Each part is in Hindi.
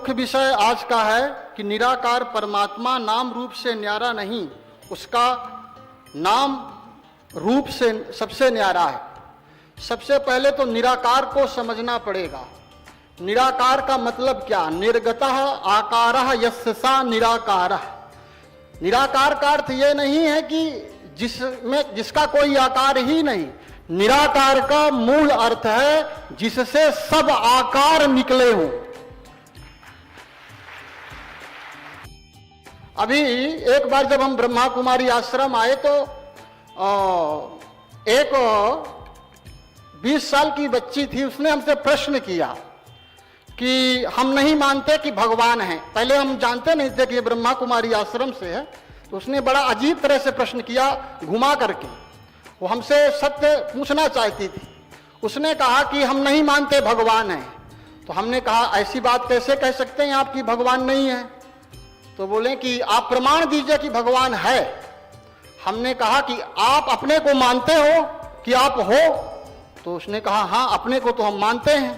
मुख्य विषय आज का है कि निराकार परमात्मा नाम रूप से न्यारा नहीं, उसका नाम रूप से सबसे न्यारा है। सबसे पहले तो निराकार को समझना पड़ेगा। निराकार का मतलब क्या? निर्गतः आकारः यस्य सा निराकारः। निराकार का अर्थ ये नहीं है कि जिसका कोई आकार ही नहीं। निराकार का मूल अर्थ है जिससे सब आकार निकले हों। अभी एक बार जब हम ब्रह्मा कुमारी आश्रम आए तो एक 20 साल की बच्ची थी, उसने हमसे प्रश्न किया कि हम नहीं मानते कि भगवान है। पहले हम जानते नहीं थे कि ये ब्रह्मा कुमारी आश्रम से है, तो उसने बड़ा अजीब तरह से प्रश्न किया घुमा करके। वो हमसे सत्य पूछना चाहती थी। उसने कहा कि हम नहीं मानते भगवान है। तो हमने कहा ऐसी बात कैसे कह सकते हैं आप कि भगवान नहीं है? तो बोले कि आप प्रमाण दीजिए कि भगवान है। हमने कहा कि आप अपने को मानते हो कि आप हो? तो उसने कहा हाँ, अपने को तो हम मानते हैं।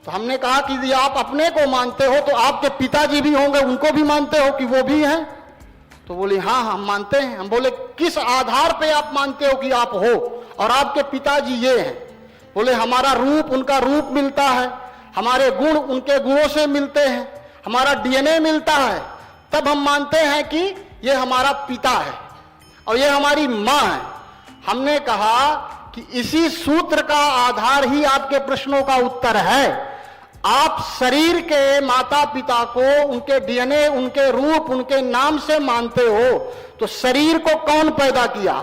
तो हमने कहा कि यदि आप अपने को मानते हो तो आपके पिताजी भी होंगे, उनको भी मानते हो कि वो भी हैं? तो बोली हाँ हम मानते हैं। हम बोले किस आधार पे आप मानते हो कि आप हो और आपके पिताजी ये हैं? बोले हमारा रूप उनका रूप मिलता है, हमारे गुण उनके गुणों से मिलते हैं, हमारा डीएनए मिलता है, तब हम मानते हैं कि ये हमारा पिता है और ये हमारी माँ है। हमने कहा कि इसी सूत्र का आधार ही आपके प्रश्नों का उत्तर है। आप शरीर के माता पिता को उनके डीएनए, उनके रूप, उनके नाम से मानते हो, तो शरीर को कौन पैदा किया?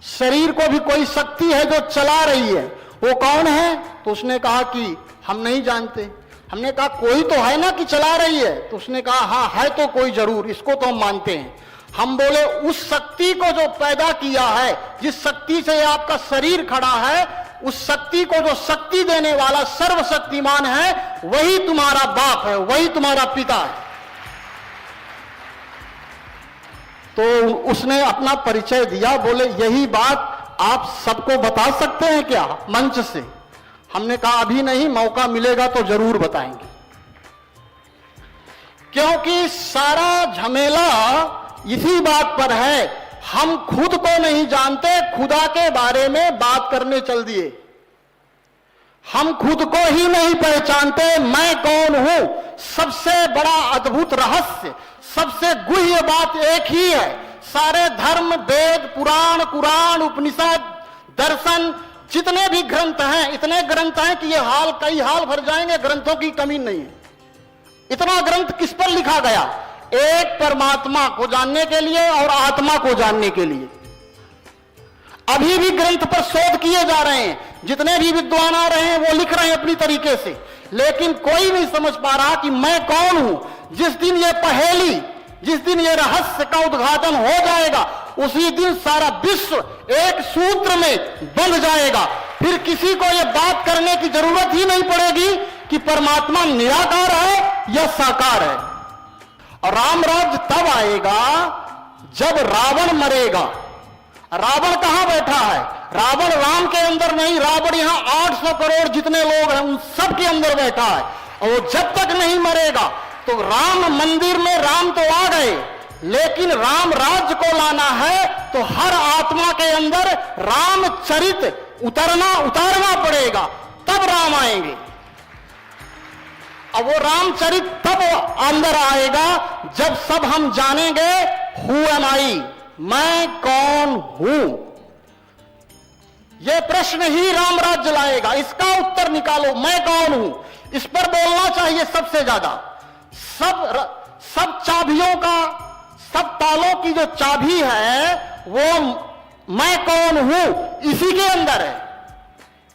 शरीर को भी कोई शक्ति है जो चला रही है, वो कौन है? तो उसने कहा कि हम नहीं जानते। हमने कहा कोई तो है ना कि चला रही है? तो उसने कहा हाँ है तो कोई जरूर, इसको तो हम मानते हैं। हम बोले उस शक्ति को जो पैदा किया है, जिस शक्ति से आपका शरीर खड़ा है, उस शक्ति को जो शक्ति देने वाला सर्वशक्तिमान है, वही तुम्हारा बाप है, वही तुम्हारा पिता है। तो उसने अपना परिचय दिया। बोले यही बात आप सबको बता सकते हैं क्या मंच से? हमने कहा अभी नहीं, मौका मिलेगा तो जरूर बताएंगे। क्योंकि सारा झमेला इसी बात पर है, हम खुद को नहीं जानते, खुदा के बारे में बात करने चल दिए। हम खुद को ही नहीं पहचानते, मैं कौन हूं। सबसे बड़ा अद्भुत रहस्य, सबसे गुह्य बात एक ही है। सारे धर्म, वेद, पुराण, कुरान, उपनिषद, दर्शन, जितने भी ग्रंथ हैं, इतने ग्रंथ हैं कि ये कई हाल भर जाएंगे, ग्रंथों की कमी नहीं है। इतना ग्रंथ किस पर लिखा गया? एक परमात्मा को जानने के लिए और आत्मा को जानने के लिए। अभी भी ग्रंथ पर शोध किए जा रहे हैं, जितने भी विद्वान आ रहे हैं वो लिख रहे हैं अपनी तरीके से, लेकिन कोई नहीं समझ पा रहा कि मैं कौन हूं। जिस दिन ये पहेली, जिस दिन ये रहस्य का उद्घाटन हो जाएगा, उसी दिन सारा विश्व एक सूत्र में बंध जाएगा। फिर किसी को ये बात करने की जरूरत ही नहीं पड़ेगी कि परमात्मा निराकार है या साकार है। और राम राज्य तब आएगा जब रावण मरेगा। रावण कहां बैठा है? रावण राम के अंदर नहीं, रावण यहां 800 करोड़ जितने लोग हैं उन सब के अंदर बैठा है। और वो जब तक नहीं मरेगा तो राम मंदिर में राम तो आ गए, लेकिन राम राज्य को लाना है तो हर आत्मा के अंदर रामचरित उतारना पड़ेगा, तब राम आएंगे। अब वो रामचरित तब अंदर आएगा जब सब हम जानेंगे हु एम आई, मैं कौन हूं। यह प्रश्न ही राम राज्य लाएगा। इसका उत्तर निकालो, मैं कौन हूं। इस पर बोलना चाहिए सबसे ज्यादा। सब चाबियों का, सब तालों की जो चाबी है वो मैं कौन हूं इसी के अंदर है।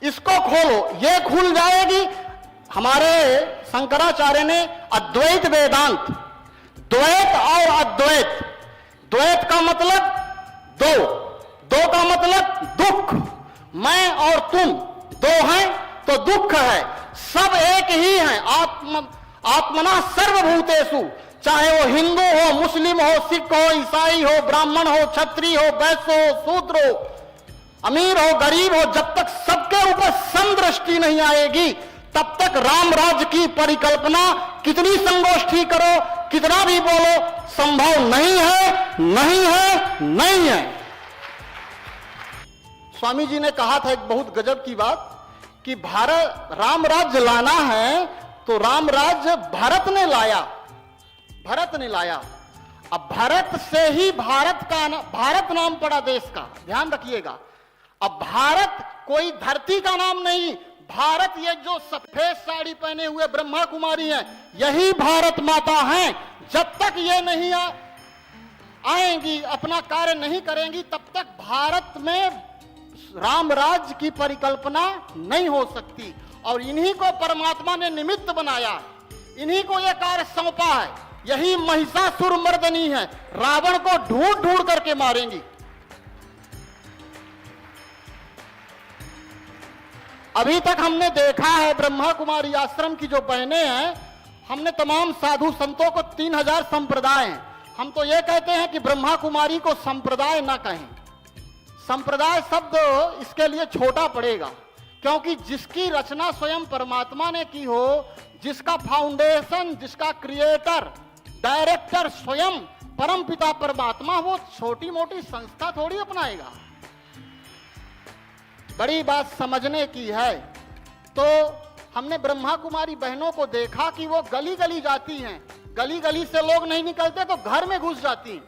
इसको खोलो, ये खुल जाएगी। हमारे शंकराचार्य ने अद्वैत वेदांत, द्वैत और अद्वैत, द्वैत का मतलब दो, दो का मतलब दुख, मैं और तुम दो हैं तो दुख है। सब एक ही हैं। आत्मना सर्वभूतेषु, चाहे वो हिंदू हो, मुस्लिम हो, सिख हो, ईसाई हो, ब्राह्मण हो, क्षत्रिय हो, वैश्य हो, शूद्र हो, अमीर हो, गरीब हो, जब तक सबके ऊपर समदृष्टि नहीं आएगी तब तक राम राज्य की परिकल्पना कितनी संगोष्ठी करो, कितना भी बोलो, संभव नहीं है, नहीं है, नहीं है। स्वामी जी ने कहा था एक बहुत गजब की बात कि भारत राम राज्य लाना है तो राम राज्य भरत ने लाया, भरत ने लाया। अब भरत से ही भारत नाम पड़ा देश का, ध्यान रखिएगा। अब भारत कोई धरती का नाम नहीं, भारत ये जो सफेद साड़ी पहने हुए ब्रह्मा कुमारी हैं, यही भारत माता हैं। जब तक ये नहीं आएंगी, अपना कार्य नहीं करेंगी, तब तक भारत में राम राज्य की परिकल्पना नहीं हो सकती। और इन्हीं को परमात्मा ने निमित्त बनाया, इन्हीं को यह कार्य सौंपा है। यही महिषासुर मर्दनी है, रावण को ढूंढ ढूंढ करके मारेंगी। अभी तक हमने देखा है ब्रह्मा कुमारी आश्रम की जो बहनें हैं, हमने तमाम साधु संतों को 3000 संप्रदाय हैं। हम तो ये कहते हैं कि ब्रह्मा कुमारी को संप्रदाय ना कहें, संप्रदाय शब्द इसके लिए छोटा पड़ेगा, क्योंकि जिसकी रचना स्वयं परमात्मा ने की हो, जिसका फाउंडेशन, जिसका क्रिएटर, डायरेक्टर स्वयं परमपिता परमात्मा, वो छोटी मोटी संस्था थोड़ी अपनाएगा। बड़ी बात समझने की है। तो हमने ब्रह्मा कुमारी बहनों को देखा कि वो गली गली जाती हैं, गली गली से लोग नहीं निकलते तो घर में घुस जाती हैं।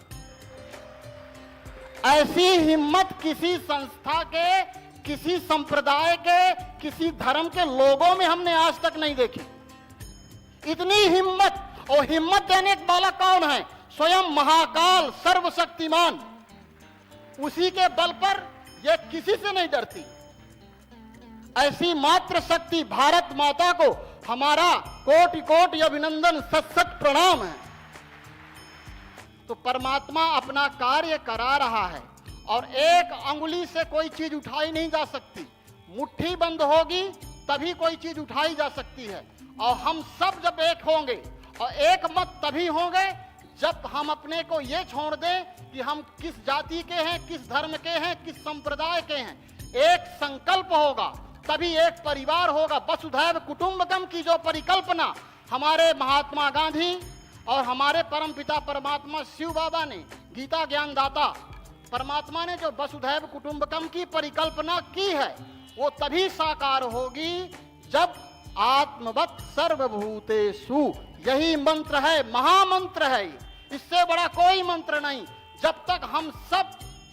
ऐसी हिम्मत किसी संस्था के, किसी संप्रदाय के, किसी धर्म के लोगों में हमने आज तक नहीं देखी। इतनी हिम्मत, और हिम्मत देने वाला कौन है? स्वयं महाकाल सर्वशक्तिमान, उसी के बल पर यह किसी से नहीं डरती। ऐसी मात्र शक्ति भारत माता को हमारा कोटि कोटि अभिनंदन, सत सत प्रणाम है। तो परमात्मा अपना कार्य करा रहा है और एक अंगुली से कोई चीज उठाई नहीं जा सकती। मुट्ठी बंद होगी तभी कोई चीज उठाई जा सकती है। और हम सब जब एक होंगे, और एक मत तभी होंगे जब हम अपने को ये छोड़ दें कि हम किस जाति के हैं, किस धर्म के हैं, किस संप्रदाय के हैं। एक संकल्प होगा तभी एक परिवार होगा। वसुधैव कुटुंबकम की जो परिकल्पना हमारे महात्मा गांधी और हमारे परमपिता परमात्मा शिव बाबा ने, गीता ज्ञानदाता परमात्मा ने जो वसुधैव कुटुंबकम की परिकल्पना की है, वो तभी साकार होगी जब आत्मवत् सर्वभूतेषु, यही मंत्र है, महामंत्र है। इससे बड़ा कोई मंत्र नहीं। जब तक हम सब,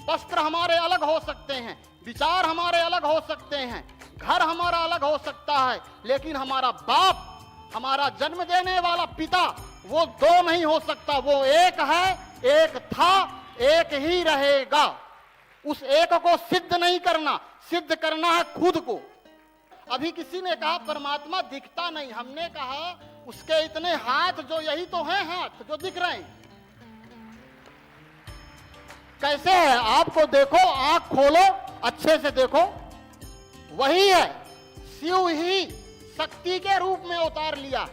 वस्त्र हमारे अलग हो सकते हैं, विचार हमारे अलग हो सकते हैं, घर हमारा अलग हो सकता है, लेकिन हमारा बाप, हमारा जन्म देने वाला पिता, वो दो नहीं हो सकता। वो एक है, एक था, एक ही रहेगा। उस एक को सिद्ध नहीं करना, सिद्ध करना है खुद को। अभी किसी ने कहा परमात्मा दिखता नहीं, हमने कहा उसके इतने हाथ, जो यही तो हैं हाथ जो दिख रहे हैं। कैसे है? आपको देखो, आंख खोलो, अच्छे से देखो, वही है। शिव ही शक्ति के रूप में उतार लिया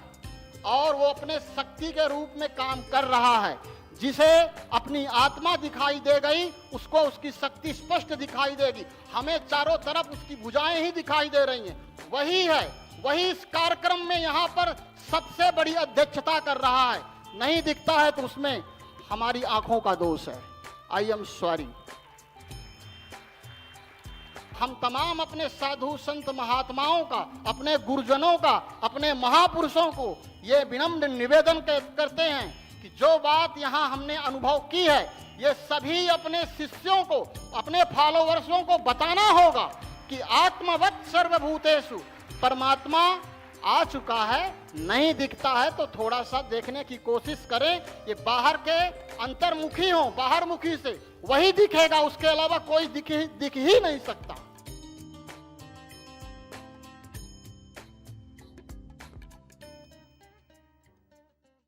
और वो अपने शक्ति के रूप में काम कर रहा है। जिसे अपनी आत्मा दिखाई दे गई, उसको उसकी शक्ति स्पष्ट दिखाई देगी। हमें चारों तरफ उसकी भुजाएं ही दिखाई दे रही हैं। वही है, वही इस कार्यक्रम में यहाँ पर सबसे बड़ी अध्यक्षता कर रहा है। नहीं दिखता है तो उसमें हमारी आंखों का दोष है। I am sorry. हम तमाम अपने साधु संत महात्माओं का, अपने गुरुजनों का, अपने महापुरुषों को ये विनम्र निवेदन करते हैं कि जो बात यहाँ हमने अनुभव की है, ये सभी अपने शिष्यों को, अपने फॉलोवर्सों को बताना होगा कि आत्मवत् सर्वभूतेषु, परमात्मा आ चुका है। नहीं दिखता है तो थोड़ा सा देखने की कोशिश करें। ये बाहर के अंतर्मुखी हो, बाहर मुखी से वही दिखेगा, उसके अलावा कोई दिख ही नहीं सकता।